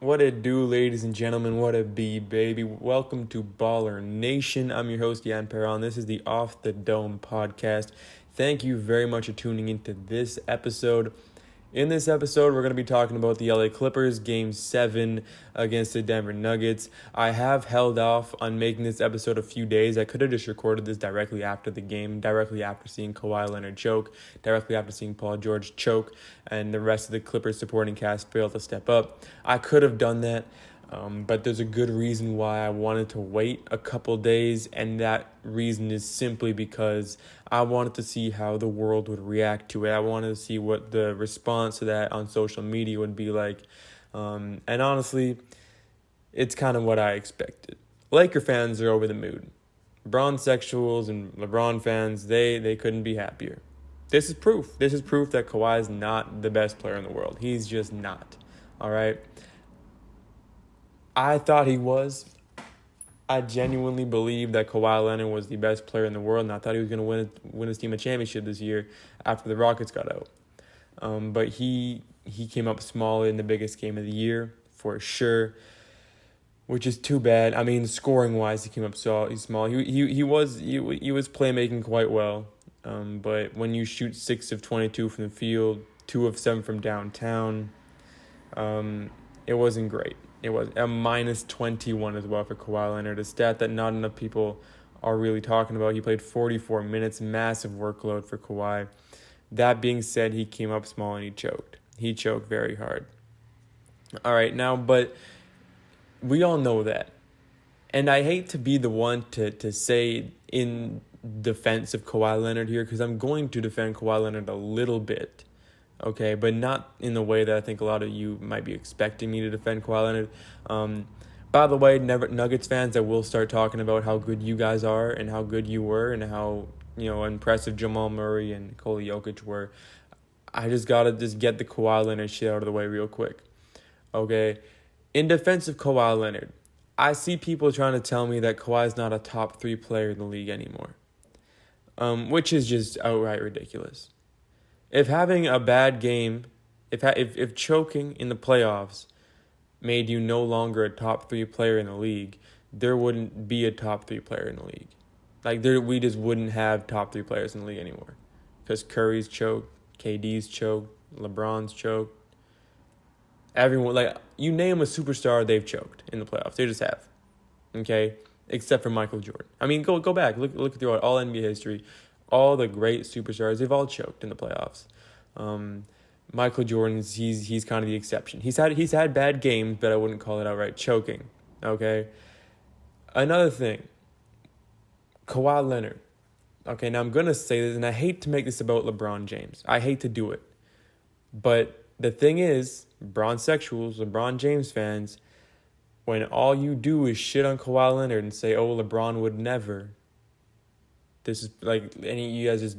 What it do, ladies and gentlemen? What it be, baby? Welcome to Baller Nation. I'm your host, Yan Perron. This is the Off the Dome podcast. Thank you very much for tuning into this episode. In this episode, we're going to be talking about the LA Clippers Game 7 against the Denver Nuggets. I have held off on making this episode a few days. I could have just recorded this directly after the game, directly after seeing Kawhi Leonard choke, directly after seeing Paul George choke, and the rest of the Clippers supporting cast failed to step up. I could have done that. But there's a good reason why I wanted to wait a couple days, and that reason is simply because I wanted to see how the world would react to it. I wanted to see what the response to that on social media would be like. And honestly, it's kind of what I expected. Laker fans are over the moon. LeBron sexuals and LeBron fans, they couldn't be happier. This is proof. This is proof that Kawhi is not the best player in the world. He's just not. All right? I thought he was. I genuinely believed that Kawhi Leonard was the best player in the world, and I thought he was going to win his team a championship this year after the Rockets got out. But he came up small in the biggest game of the year, for sure, which is too bad. I mean, scoring-wise, he came up small. He was playmaking quite well, but when you shoot 6 of 22 from the field, 2 of 7 from downtown, it wasn't great. It was a minus 21 as well for Kawhi Leonard, a stat that not enough people are really talking about. He played 44 minutes, massive workload for Kawhi. That being said, he came up small and he choked. He choked very hard. All right, now, but we all know that. And I hate to be the one to say in defense of Kawhi Leonard here, because I'm going to defend Kawhi Leonard a little bit. Okay, but not in the way that I think a lot of you might be expecting me to defend Kawhi Leonard. By the way, Nuggets fans, I will start talking about how good you guys are and how good you were and how impressive Jamal Murray and Nikola Jokic were. I just gotta get the Kawhi Leonard shit out of the way real quick. Okay, in defense of Kawhi Leonard, I see people trying to tell me that Kawhi's not a top 3 player in the league anymore, which is just outright ridiculous. If having a bad game, if choking in the playoffs made you no longer a top 3 player in the league, there wouldn't be a top 3 player in the league. We just wouldn't have top 3 players in the league anymore. Because Curry's choked, KD's choked, LeBron's choked. Everyone, you name a superstar, they've choked in the playoffs. They just have. Okay? Except for Michael Jordan. I mean, go back, look through all NBA history. All the great superstars, they've all choked in the playoffs. Michael Jordan's, he's kind of the exception. He's had bad games, but I wouldn't call it outright choking. Okay. Another thing, Kawhi Leonard. Okay, now I'm gonna say this, and I hate to make this about LeBron James. I hate to do it, but the thing is, LeBron sexuals, LeBron James fans, when all you do is shit on Kawhi Leonard and say, "Oh, LeBron would never." This is you guys just.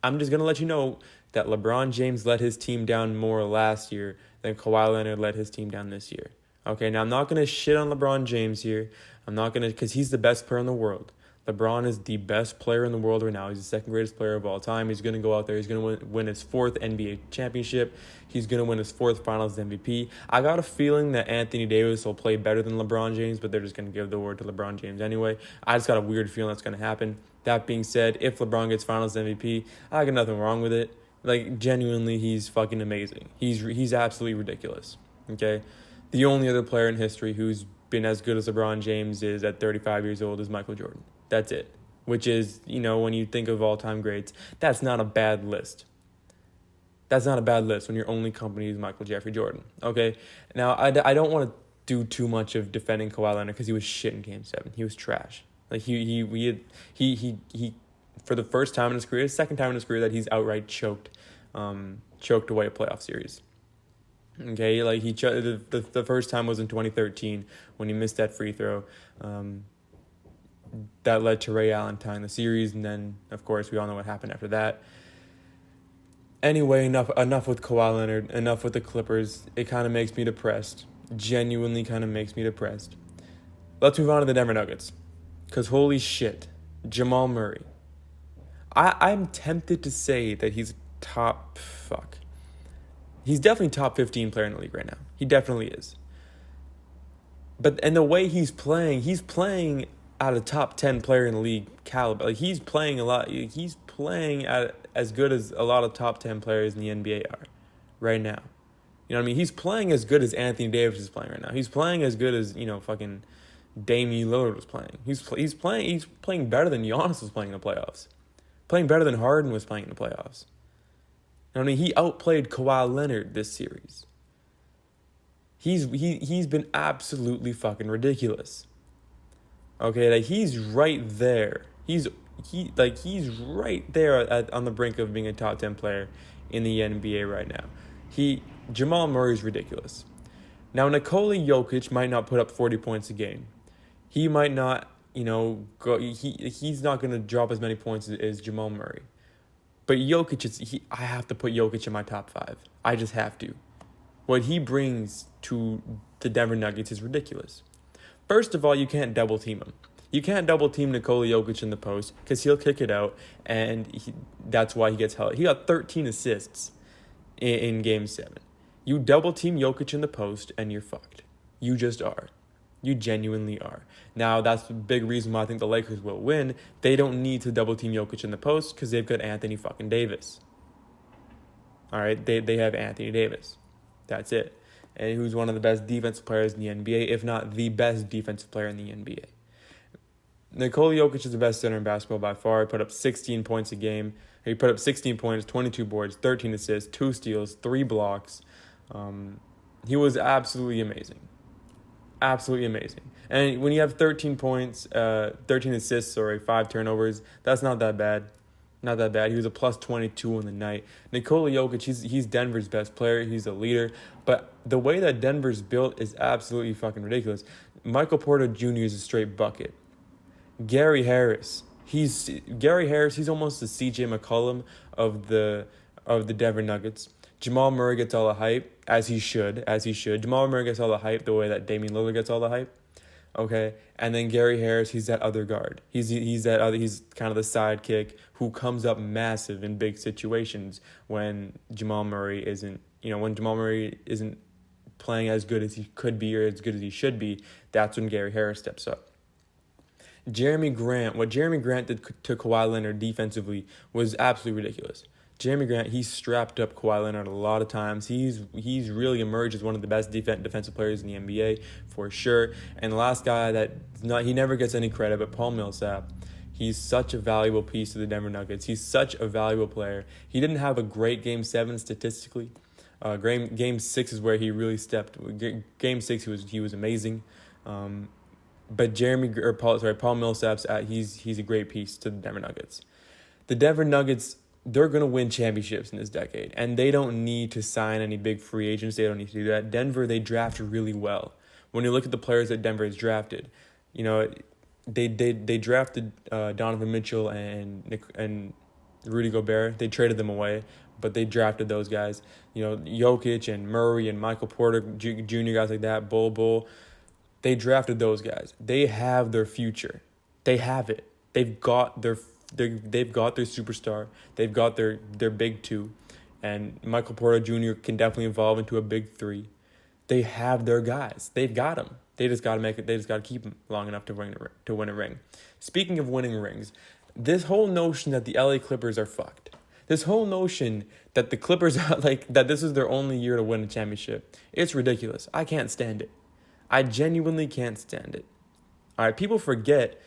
I'm just gonna let you know that LeBron James let his team down more last year than Kawhi Leonard let his team down this year. Okay, now I'm not gonna shit on LeBron James here. I'm not gonna, because he's the best player in the world. LeBron is the best player in the world right now. He's the second greatest player of all time. He's gonna go out there. He's gonna win his 4th NBA championship. He's gonna win his 4th Finals MVP. I got a feeling that Anthony Davis will play better than LeBron James, but they're just gonna give the award to LeBron James anyway. I just got a weird feeling that's gonna happen. That being said, if LeBron gets Finals MVP, I got nothing wrong with it. Genuinely, he's fucking amazing. He's absolutely ridiculous. Okay, the only other player in history who's been as good as LeBron James is at 35 years old is Michael Jordan. That's it. Which is, when you think of all-time greats, that's not a bad list. That's not a bad list when your only company is Michael Jeffrey Jordan. Okay? Now, I don't want to do too much of defending Kawhi Leonard because he was shit in Game 7. He was trash. He for the first time in his career, second time in his career that he's outright choked away a playoff series. Okay? The first time was in 2013 when he missed that free throw. That led to Ray Allen tying the series, and then, of course, we all know what happened after that. Anyway, enough with Kawhi Leonard, enough with the Clippers. It kind of makes me depressed. Genuinely kind of makes me depressed. Let's move on to the Denver Nuggets. Because holy shit, Jamal Murray. I'm tempted to say that he's top... He's definitely top 15 player in the league right now. He definitely is. And the way he's playing at a top 10 player in the league caliber. Like, he's playing a lot. He's playing at as good as a lot of top 10 players in the NBA are right now. You know what I mean? He's playing as good as Anthony Davis is playing right now. He's playing as good as, fucking Damian Lillard was playing. He's playing better than Giannis was playing in the playoffs. Playing better than Harden was playing in the playoffs. You know what I mean? He outplayed Kawhi Leonard this series. He's been absolutely fucking ridiculous. Okay, like, he's right there. He's right there on the brink of being a top 10 player in the NBA right now. Jamal Murray's ridiculous. Now, Nikola Jokic might not put up 40 points a game. He might not, he's not going to drop as many points as Jamal Murray. But Jokic I have to put Jokic in my top 5. I just have to. What he brings to the Denver Nuggets is ridiculous. First of all, you can't double team him. You can't double team Nikola Jokic in the post because he'll kick it out, and that's why he gets held. He got 13 assists in Game 7. You double team Jokic in the post, and you're fucked. You just are. You genuinely are. Now, that's the big reason why I think the Lakers will win. They don't need to double team Jokic in the post because they've got Anthony fucking Davis. All right? They have Anthony Davis. That's it. And who's one of the best defensive players in the NBA, if not the best defensive player in the NBA. Nikola Jokic is the best center in basketball by far. He put up 16 points a game. He put up 16 points, 22 boards, 13 assists, 2 steals, 3 blocks. He was absolutely amazing. Absolutely amazing. And when you have 13 points, 13 assists, 5 turnovers, that's not that bad. Not that bad. He was a plus 22 on the night. Nikola Jokic, he's Denver's best player. He's a leader. But the way that Denver's built is absolutely fucking ridiculous. Michael Porter Jr. is a straight bucket. Gary Harris, he's almost the CJ McCollum of the Denver Nuggets. Jamal Murray gets all the hype, as he should. Jamal Murray gets all the hype the way that Damian Lillard gets all the hype. Okay, and then Gary Harris, he's that other guard. He's kind of the sidekick who comes up massive in big situations when Jamal Murray isn't playing as good as he could be or as good as he should be. That's when Gary Harris steps up. What Jeremy Grant did to Kawhi Leonard defensively was absolutely ridiculous. Jeremy Grant, he strapped up Kawhi Leonard a lot of times. He's really emerged as one of the best defensive players in the NBA for sure. And the last guy he never gets any credit, but Paul Millsap. He's such a valuable piece to the Denver Nuggets. He's such a valuable player. He didn't have a great Game 7 statistically. Game 6 is where he really stepped. Game 6 he was amazing. But Paul Millsap's he's a great piece to the Denver Nuggets. The Denver Nuggets, they're going to win championships in this decade, and they don't need to sign any big free agents. They don't need to do that. Denver, they draft really well. When you look at the players that Denver has drafted, they drafted Donovan Mitchell and Rudy Gobert. They traded them away, but they drafted those guys. Jokic and Murray and Michael Porter Jr., guys like that, Bull. They drafted those guys. They have their future. They have it. They've got their superstar. They've got their big 2, and Michael Porter Jr. can definitely evolve into a big 3. They have their guys. They've got them. They just got to make it. They just got to keep them long enough to win a ring. Speaking of winning rings, this whole notion that the LA Clippers are fucked. This whole notion that the Clippers are that this is their only year to win a championship. It's ridiculous. I can't stand it. I genuinely can't stand it. All right, people forget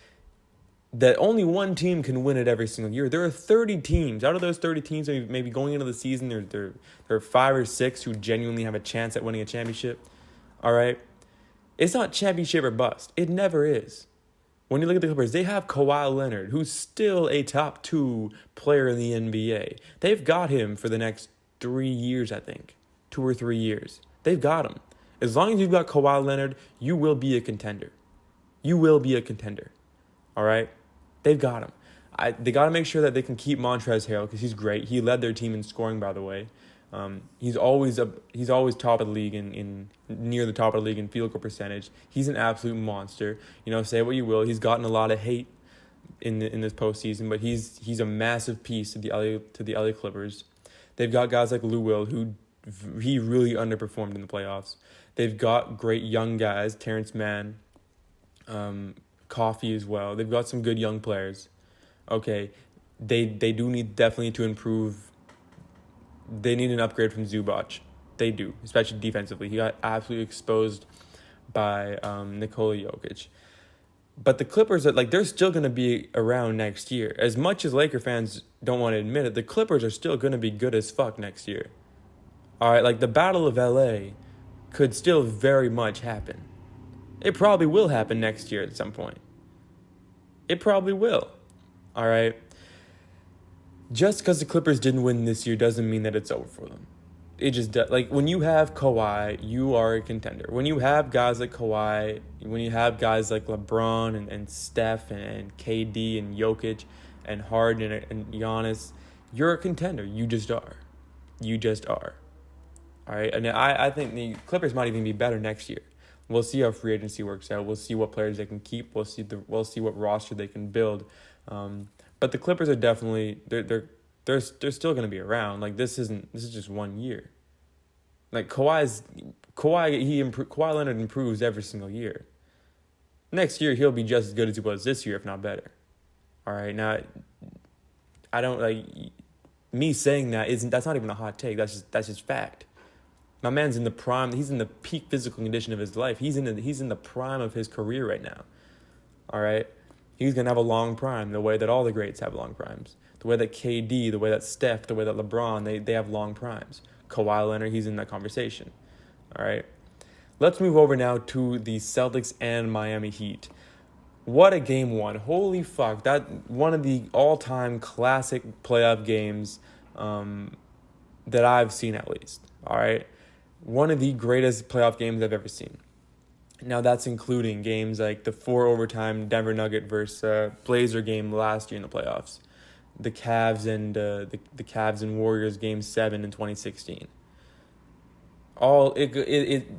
that only one team can win it every single year. There are 30 teams. Out of those 30 teams, maybe going into the season, there are 5 or 6 who genuinely have a chance at winning a championship. All right? It's not championship or bust. It never is. When you look at the Clippers, they have Kawhi Leonard, who's still a top 2 player in the NBA. They've got him for the next 3 years, I think. 2 or 3 years. They've got him. As long as you've got Kawhi Leonard, you will be a contender. You will be a contender. All right? They've got him. They got to make sure that they can keep Montrezl Harrell because he's great. He led their team in scoring, by the way. He's always top of the league in near the top of the league in field goal percentage. He's an absolute monster. Say what you will. He's gotten a lot of hate in this postseason, but he's a massive piece to the LA Clippers. They've got guys like Lou Will who he really underperformed in the playoffs. They've got great young guys, Terrence Mann, Coffee as well. They've got some good young players. Okay, they do need definitely to improve. They need an upgrade from Zubac. They do, especially defensively. He got absolutely exposed by Nikola Jokic. But the Clippers are they're still going to be around next year. As much as Laker fans don't want to admit it, the Clippers are still going to be good as fuck next year. All right, the Battle of LA could still very much happen. It probably will happen next year at some point. It probably will. All right. Just because the Clippers didn't win this year doesn't mean that it's over for them. It just does. When you have Kawhi, you are a contender. When you have guys like Kawhi, when you have guys like LeBron and Steph and KD and Jokic and Harden and Giannis, you're a contender. You just are. You just are. All right. And I think the Clippers might even be better next year. We'll see how free agency works out. We'll see what players they can keep. We'll see what roster they can build. But the Clippers are definitely they're still going to be around. This is just 1 year. Kawhi Leonard improves every single year. Next year he'll be just as good as he was this year, if not better. All right, now I don't me saying that's not even a hot take. That's just fact. My man's in the prime. He's in the peak physical condition of his life. He's in the prime of his career right now. All right. He's going to have a long prime the way that all the greats have long primes. The way that KD, the way that Steph, the way that LeBron, they have long primes. Kawhi Leonard, he's in that conversation. All right. Let's move over now to the Celtics and Miami Heat. What a game one. Holy fuck. That one of the all-time classic playoff games that I've seen at least. All right. One of the greatest playoff games I've ever seen. Now, that's including games like the 4 overtime Denver Nugget versus Blazer game last year in the playoffs. The Cavs and the Cavs and Warriors game 7 in 2016.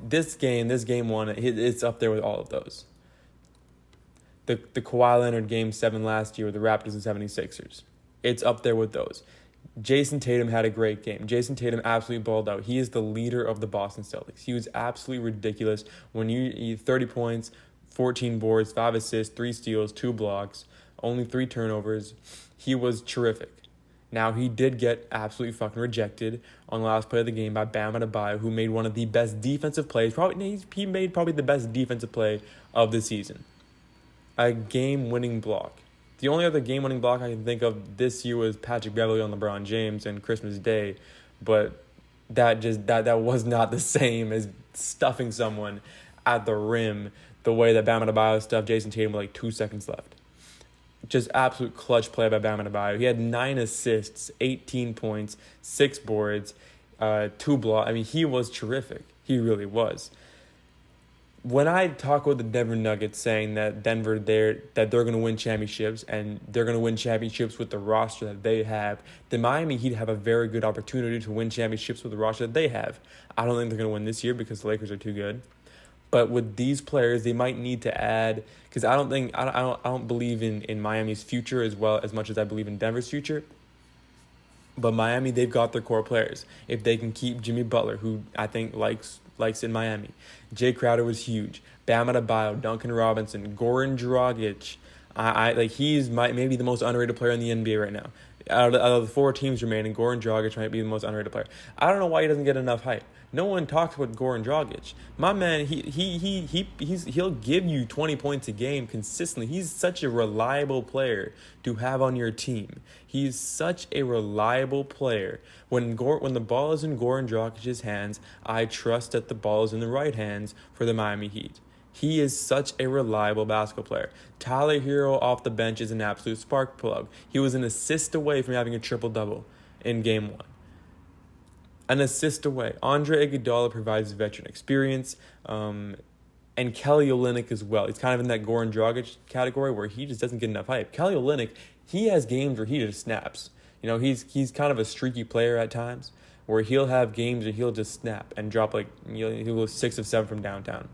This game one, it's up there with all of those. The Kawhi Leonard game 7 last year with the Raptors and 76ers. It's up there with those. Jason Tatum had a great game. Jason Tatum absolutely balled out. He is the leader of the Boston Celtics. He was absolutely ridiculous. When you 30 points, 14 boards, 5 assists, 3 steals, 2 blocks, only 3 turnovers. He was terrific. Now, he did get absolutely fucking rejected on the last play of the game by Bam Adebayo, who made one of the best defensive plays. He made probably the best defensive play of the season. A game-winning block. The only other game-winning block I can think of this year was Patrick Beverley on LeBron James and Christmas Day, but that was not the same as stuffing someone at the rim the way that Bam Adebayo stuffed Jason Tatum with 2 seconds left. Just absolute clutch play by Bam Adebayo. He had 9 assists, 18 points, 6 boards, 2 blocks. I mean, he was terrific. He really was. When I talk with the Denver Nuggets saying that they're going to win championships and they're going to win championships with the roster that they have, the Miami Heat have a very good opportunity to win championships with the roster that they have. I don't think they're going to win this year because the Lakers are too good. But with these players, they might need to add, because I don't believe in Miami's future as much as I believe in Denver's future. But Miami, they've got their core players. If they can keep Jimmy Butler, who I think likes in Miami. Jay Crowder was huge. Bam Adebayo, Duncan Robinson, Goran Dragic. He's maybe the most underrated player in the NBA right now. Out of the 4 teams remaining, Goran Dragic might be the most underrated player. I don't know why he doesn't get enough hype. No one talks about Goran Dragic. My man, he'll give you 20 points a game consistently. He's such a reliable player to have on your team. He's such a reliable player. When the ball is in Goran Dragic's hands, I trust that the ball is in the right hands for the Miami Heat. He is such a reliable basketball player. Tyler Hero off the bench is an absolute spark plug. He was an assist away from having a triple-double in Game 1. An assist away. Andre Iguodala provides veteran experience, and Kelly Olynyk as well. He's kind of in that Goran Dragic category where he just doesn't get enough hype. Kelly Olynyk, he has games where he just snaps. He's kind of a streaky player at times where he'll have games where he'll just snap and drop he'll go 6 of 7 from downtown.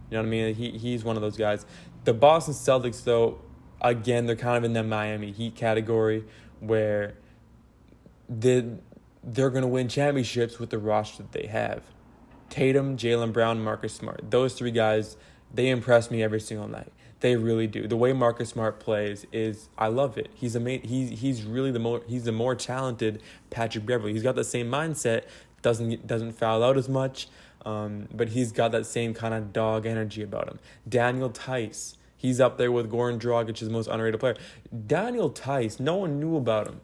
You know what I mean? He's one of those guys. The Boston Celtics, though, again, they're kind of in the Miami Heat category where they're going to win championships with the roster that they have. Tatum, Jaylen Brown, Marcus Smart. Those three guys, they impress me every single night. They really do. The way Marcus Smart plays I love it. He's really the more talented Patrick Beverley. He's got the same mindset, doesn't foul out as much, but he's got that same kind of dog energy about him. Daniel Tice, he's up there with Goran Dragic, the most underrated player. Daniel Tice, no one knew about him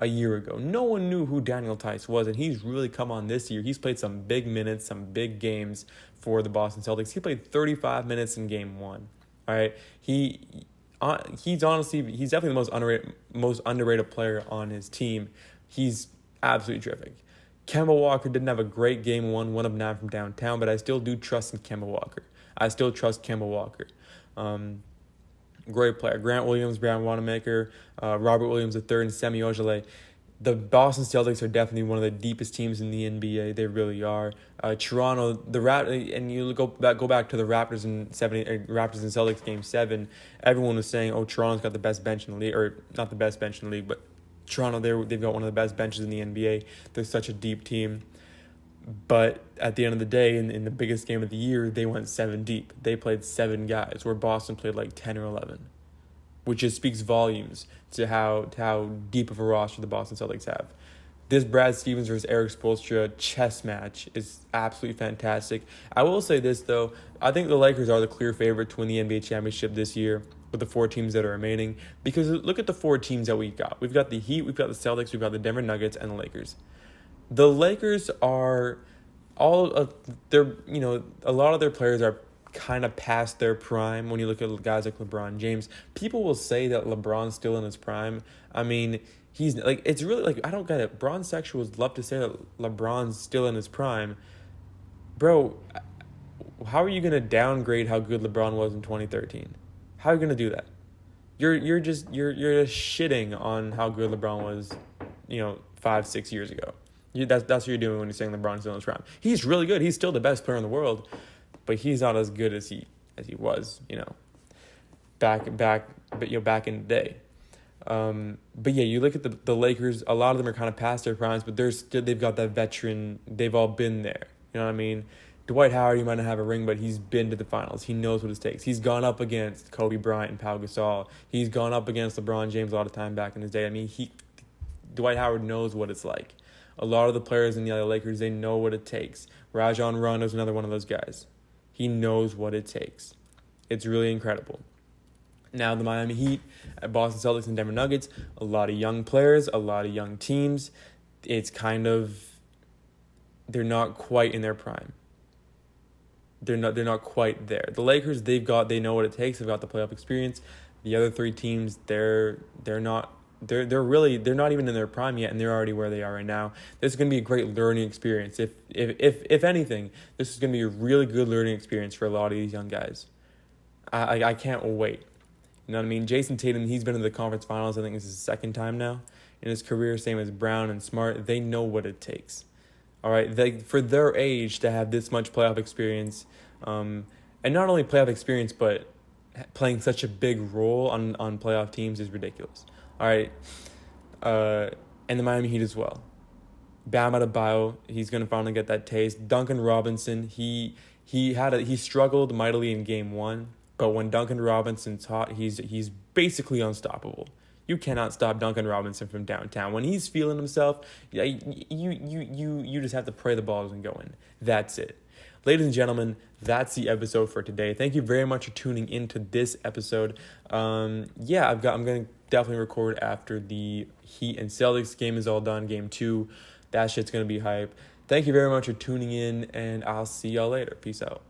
a year ago. No one knew who Daniel Tice was, and he's really come on this year. He's played some big minutes, some big games for the Boston Celtics. He played 35 minutes in Game 1. All right, he's definitely the most underrated player on his team. He's absolutely terrific. Kemba Walker didn't have a great Game 1 of 9 from downtown, but I still do trust in Kemba Walker. Great player. Grant Williams, Brad Wanamaker, Robert Williams III, and Semi Ojeleye. The Boston Celtics are definitely one of the deepest teams in the NBA. They really are. Toronto, and you go back to the Raptors and Celtics Game 7. Everyone was saying, "Oh, Toronto's got the best bench in the league," or not the best bench in the league, but Toronto, they've got one of the best benches in the NBA. They're such a deep team. But at the end of the day, in the biggest game of the year, they went 7 deep. They played 7 guys, where Boston played like 10 or 11. Which just speaks volumes to how deep of a roster the Boston Celtics have. This Brad Stevens versus Eric Spoelstra chess match is absolutely fantastic. I will say this, though. I think the Lakers are the clear favorite to win the NBA championship this year with the 4 teams that are remaining. Because look at the 4 teams that we've got. We've got the Heat, we've got the Celtics, we've got the Denver Nuggets, and the Lakers. The Lakers are a lot of their players are kind of past their prime. When you look at guys like LeBron James, people will say that LeBron's still in his prime. I mean, he's like, it's really like, I don't get it. Bron sexuals love to say that LeBron's still in his prime. Bro, how are you going to downgrade how good LeBron was in 2013? How are you going to do that? You're just shitting on how good LeBron was, 5-6 years ago. That's what you're doing when you're saying LeBron's still in his prime. He's really good. He's still the best player in the world, but he's not as good as he was, back in the day. But yeah, you look at the Lakers. A lot of them are kind of past their primes, but they've got that veteran. They've all been there. You know what I mean? Dwight Howard, he might not have a ring, but he's been to the finals. He knows what it takes. He's gone up against Kobe Bryant and Pau Gasol. He's gone up against LeBron James a lot of time back in his day. I mean, Dwight Howard knows what it's like. A lot of the players in the LA Lakers, they know what it takes. Rajon Rondo is another one of those guys. He knows what it takes. It's really incredible. Now the Miami Heat, Boston Celtics, and Denver Nuggets, a lot of young players, a lot of young teams. It's kind of, they're not quite in their prime. They're not quite there. The Lakers, they know what it takes. They've got the playoff experience. The other 3 teams, they're not even in their prime yet, and they're already where they are right now. This is going to be a great learning experience. If anything, this is going to be a really good learning experience for a lot of these young guys. I can't wait. You know what I mean? Jason Tatum, he's been in the conference finals. I think it's his 2nd time now in his career. Same as Brown and Smart. They know what it takes. All right, for their age to have this much playoff experience, and not only playoff experience, but playing such a big role on playoff teams is ridiculous. All right, and the Miami Heat as well. Bam Adebayo, he's going to finally get that taste. Duncan Robinson, he struggled mightily in Game 1, but when Duncan Robinson's hot, he's basically unstoppable. You cannot stop Duncan Robinson from downtown. When he's feeling himself, you just have to pray the ball doesn't go in. That's it. Ladies and gentlemen, that's the episode for today. Thank you very much for tuning into this episode. I'm going to definitely record after the Heat and Celtics game is all done, Game 2. That shit's going to be hype. Thank you very much for tuning in, and I'll see y'all later. Peace out.